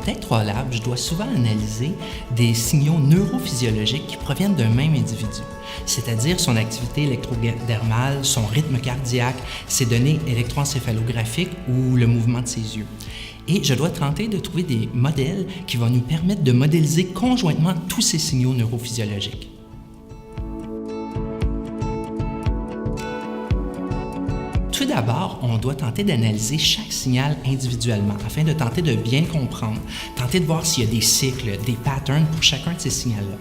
Tech 3 Lab, je dois souvent analyser des signaux neurophysiologiques qui proviennent d'un même individu, c'est-à-dire son activité électrodermale, son rythme cardiaque, ses données électroencéphalographiques ou le mouvement de ses yeux. Et je dois tenter de trouver des modèles qui vont nous permettre de modéliser conjointement tous ces signaux neurophysiologiques. Tout d'abord, on doit tenter d'analyser chaque signal individuellement afin de tenter de bien comprendre, tenter de voir s'il y a des cycles, des patterns pour chacun de ces signaux-là.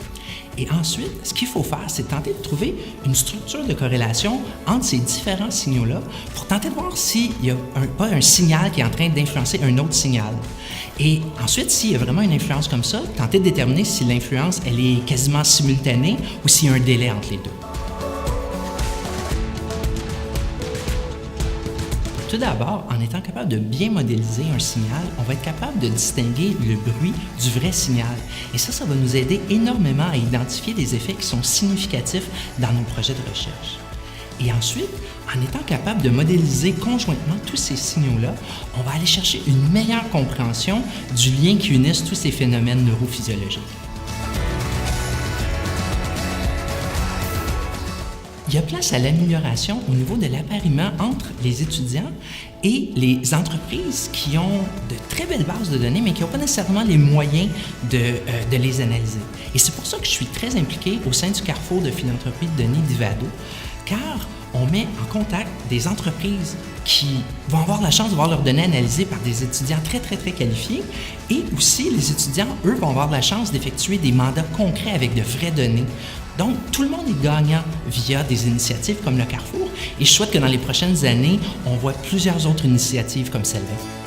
Et ensuite, ce qu'il faut faire, c'est tenter de trouver une structure de corrélation entre ces différents signaux-là pour tenter de voir s'il n'y a pas un signal qui est en train d'influencer un autre signal. Et ensuite, s'il y a vraiment une influence comme ça, tenter de déterminer si l'influence elle est quasiment simultanée ou s'il y a un délai entre les deux. Tout d'abord, en étant capable de bien modéliser un signal, on va être capable de distinguer le bruit du vrai signal. Et ça va nous aider énormément à identifier des effets qui sont significatifs dans nos projets de recherche. Et ensuite, en étant capable de modéliser conjointement tous ces signaux-là, on va aller chercher une meilleure compréhension du lien qui unisse tous ces phénomènes neurophysiologiques. Il y a place à l'amélioration au niveau de l'appariement entre les étudiants et les entreprises qui ont de très belles bases de données, mais qui n'ont pas nécessairement les moyens de les analyser. Et c'est pour ça que je suis très impliqué au sein du Carrefour de philanthropie de données d'Ivado, car on met en contact des entreprises qui vont avoir la chance de voir leurs données analysées par des étudiants très qualifiés, et aussi les étudiants, eux, vont avoir la chance d'effectuer des mandats concrets avec de vraies données. Donc, tout le monde est gagnant via des initiatives comme le Carrefour, et je souhaite que dans les prochaines années, on voit plusieurs autres initiatives comme celle-là.